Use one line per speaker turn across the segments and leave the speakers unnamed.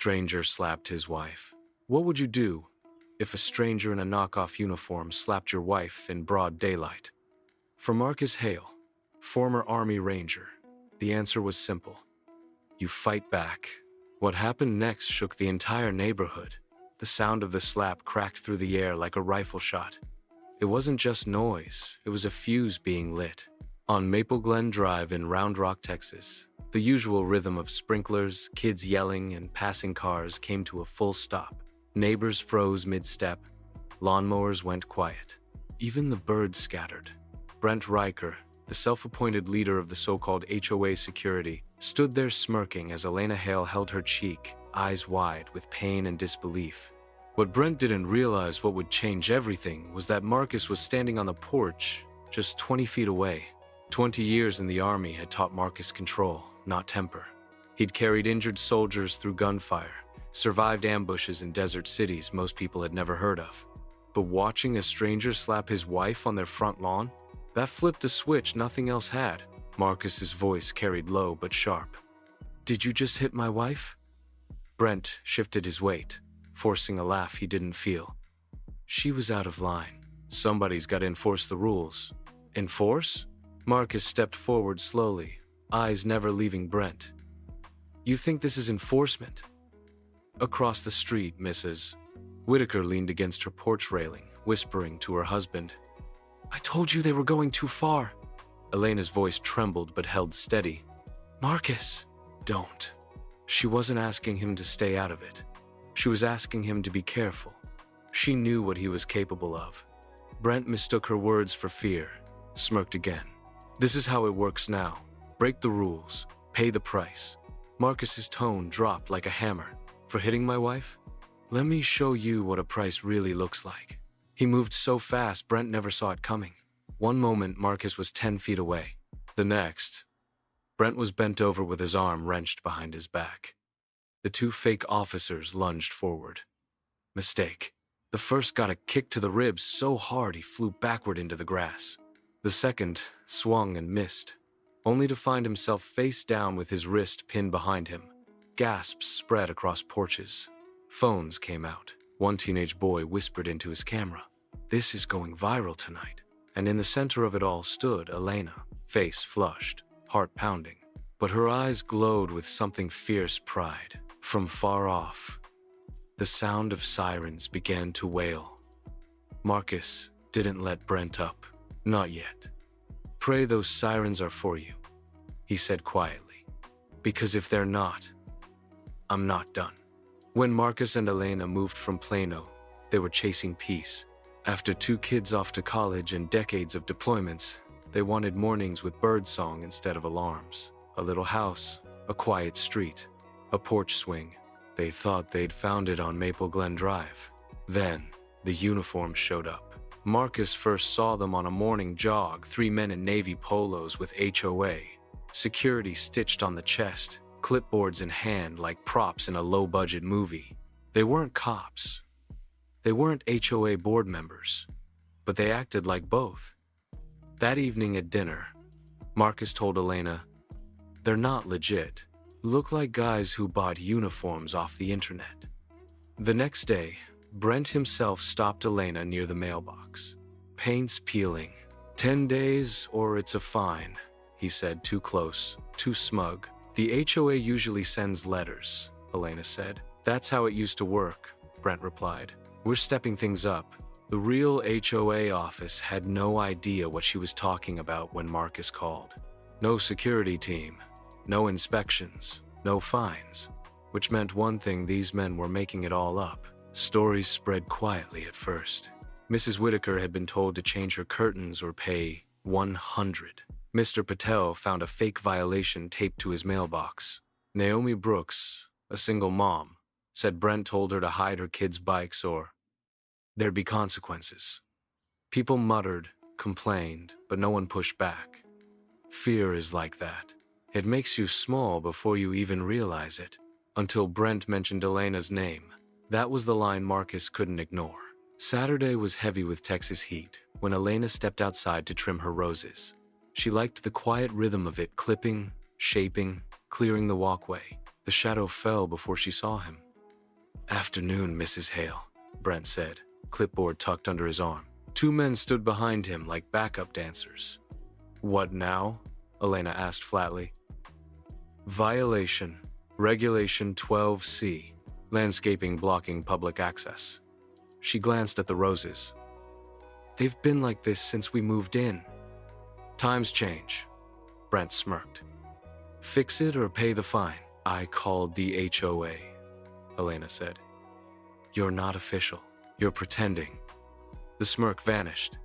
stranger slapped his wife. What would you do if a stranger in a knockoff uniform slapped your wife in broad daylight? For Marcus Hale, former Army Ranger, the answer was simple. You fight back. What happened next shook the entire neighborhood. The sound of the slap cracked through the air like a rifle shot. It wasn't just noise, it was a fuse being lit. On Maple Glen Drive in Round Rock, Texas, the usual rhythm of sprinklers, kids yelling, and passing cars came to a full stop. Neighbors froze mid-step. Lawnmowers went quiet. Even the birds scattered. Brent Riker, the self-appointed leader of the so-called HOA security, stood there smirking as Elena Hale held her cheek, eyes wide with pain and disbelief. What Brent didn't realize what would change everything was that Marcus was standing on the porch, just 20 feet away. 20 years in the Army had taught Marcus control, not temper. He'd carried injured soldiers through gunfire, survived ambushes in desert cities most people had never heard of. But watching a stranger slap his wife on their front lawn, that flipped a switch nothing else had. Marcus's voice carried low but sharp. "Did you just hit my wife?" Brent shifted his weight, forcing a laugh he didn't feel. "She was out of line. Somebody's got to enforce the rules." "Enforce?" Marcus stepped forward slowly, eyes never leaving Brent. "You think this is enforcement?" Across the street, Mrs. Whitaker leaned against her porch railing, whispering to her husband. "I told you they were going too far." Elena's voice trembled but held steady. "Marcus, don't." She wasn't asking him to stay out of it. She was asking him to be careful. She knew what he was capable of. Brent mistook her words for fear, smirked again. "This is how it works now. Break the rules. Pay the price." Marcus's tone dropped like a hammer. "For hitting my wife? Let me show you what a price really looks like." He moved so fast Brent never saw it coming. One moment Marcus was 10 feet away. The next, Brent was bent over with his arm wrenched behind his back. The two fake officers lunged forward. Mistake. The first got a kick to the ribs so hard he flew backward into the grass. The second swung and missed, only to find himself face down with his wrist pinned behind him. Gasps spread across porches. Phones came out. One teenage boy whispered into his camera, "This is going viral tonight." And in the center of it all stood Elena, face flushed, heart pounding. But her eyes glowed with something fierce pride. From far off, the sound of sirens began to wail. Marcus didn't let Brent up. Not yet. "Pray those sirens are for you," he said quietly. "Because if they're not, I'm not done." When Marcus and Elena moved from Plano, they were chasing peace. After 2 kids off to college and decades of deployments, they wanted mornings with birdsong instead of alarms. A little house, a quiet street, a porch swing. They thought they'd found it on Maple Glen Drive. Then, the uniforms showed up. Marcus first saw them on a morning jog, 3 men in navy polos with HOA. Security stitched on the chest, clipboards in hand like props in a low-budget movie. They weren't cops. They weren't HOA board members, but they acted like both. That evening at dinner, Marcus told Elena, "They're not legit. Look like guys who bought uniforms off the internet." The next day, Brent himself stopped Elena near the mailbox. "Paint's peeling. 10 days or it's a fine," he said, too close, too smug. "The HOA usually sends letters," Elena said. "That's how it used to work," Brent replied. "We're stepping things up." The real HOA office had no idea what she was talking about when Marcus called. No security team, no inspections, no fines, which meant one thing: these men were making it all up. Stories spread quietly at first. Mrs. Whitaker had been told to change her curtains or pay $100. Mr. Patel found a fake violation taped to his mailbox. Naomi Brooks, a single mom, said Brent told her to hide her kids' bikes or there'd be consequences. People muttered, complained, but no one pushed back. Fear is like that. It makes you small before you even realize it. Until Brent mentioned Elena's name. That was the line Marcus couldn't ignore. Saturday was heavy with Texas heat when Elena stepped outside to trim her roses. She liked the quiet rhythm of it, clipping, shaping, clearing the walkway. The shadow fell before she saw him. Afternoon, Mrs. Hale, Brent said, clipboard tucked under his arm. Two men stood behind him like backup dancers. What now? Elena asked flatly. Violation. Regulation 12C. Landscaping blocking public access. She glanced at the roses. They've been like this since we moved in. Times change. Brent smirked. Fix it or pay the fine. I called the HOA, Elena said. You're not official. You're pretending. The smirk vanished.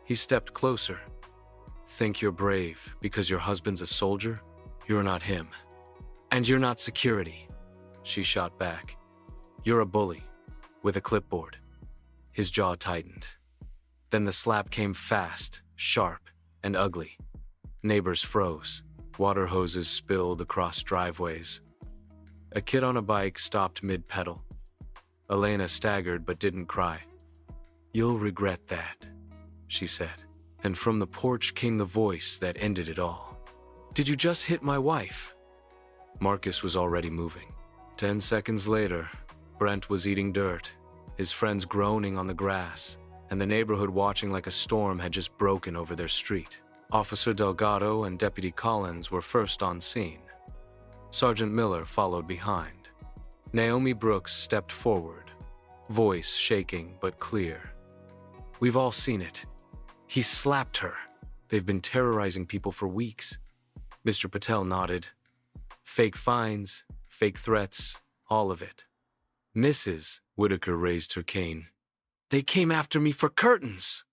He stepped closer. Think you're brave because your husband's a soldier? You're not him. And you're not security, she shot back. You're a bully, with a clipboard. His jaw tightened. Then the slap came fast, sharp, and ugly. Neighbors froze. Water hoses spilled across driveways. A kid on a bike stopped mid-pedal. Elena staggered but didn't cry. You'll regret that, she said. And from the porch came the voice that ended it all. Did you just hit my wife? Marcus was already moving. 10 seconds later, Brent was eating dirt, his friends groaning on the grass, and the neighborhood watching like a storm had just broken over their street. Officer Delgado and Deputy Collins were first on scene. Sergeant Miller followed behind. Naomi Brooks stepped forward, voice shaking but clear. We've all seen it. He slapped her. They've been terrorizing people for weeks. Mr. Patel nodded. Fake fines, fake threats, all of it. Mrs. Whitaker raised her cane. They came after me for curtains.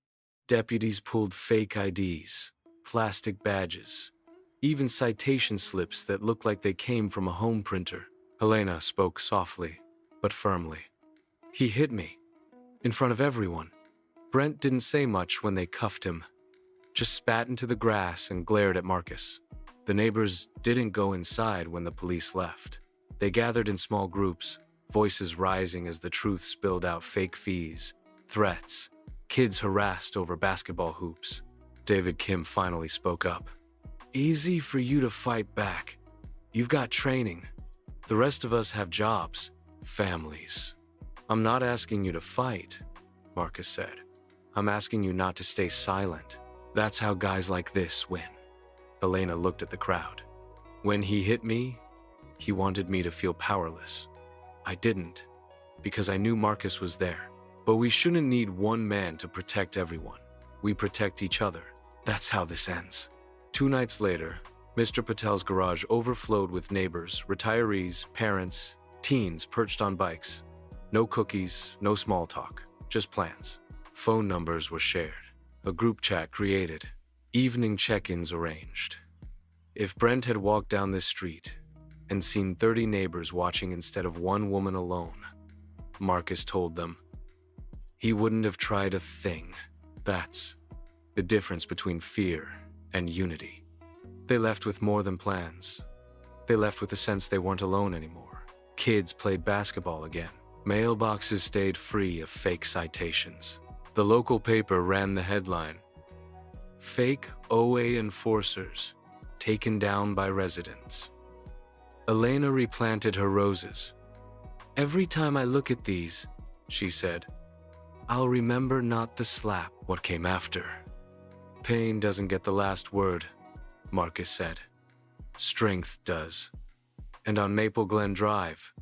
Deputies pulled fake IDs, plastic badges, even citation slips that looked like they came from a home printer. Elena spoke softly, but firmly. He hit me, in front of everyone. Brent didn't say much when they cuffed him, just spat into the grass and glared at Marcus. The neighbors didn't go inside when the police left. They gathered in small groups, voices rising as the truth spilled out. Fake fees, threats, kids harassed over basketball hoops. David Kim finally spoke up. Easy for you to fight back. You've got training. The rest of us have jobs, families. I'm not asking you to fight, Marcus said. I'm asking you not to stay silent. That's how guys like this win. Elena looked at the crowd. When he hit me, he wanted me to feel powerless. I didn't, because I knew Marcus was there. But we shouldn't need one man to protect everyone. We protect each other. That's how this ends. 2 nights later, Mr. Patel's garage overflowed with neighbors, retirees, parents, teens perched on bikes. No cookies, no small talk, just plans. Phone numbers were shared, a group chat created, evening check-ins arranged. If Brent had walked down this street and seen 30 neighbors watching instead of one woman alone, Marcus told them, he wouldn't have tried a thing. That's the difference between fear and unity. They left with more than plans. They left with the sense they weren't alone anymore. Kids played basketball again. Mailboxes stayed free of fake citations. The local paper ran the headline, Fake OA enforcers taken down by residents. Elena replanted her roses. Every time I look at these, she said, I'll remember not the slap. What came after? Pain doesn't get the last word, Marcus said. Strength does. And on Maple Glen Drive,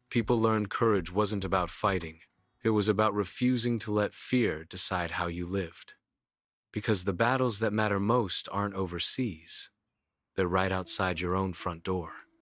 people learned courage wasn't about fighting. It was about refusing to let fear decide how you lived. Because the battles that matter most aren't overseas. They're right outside your own front door.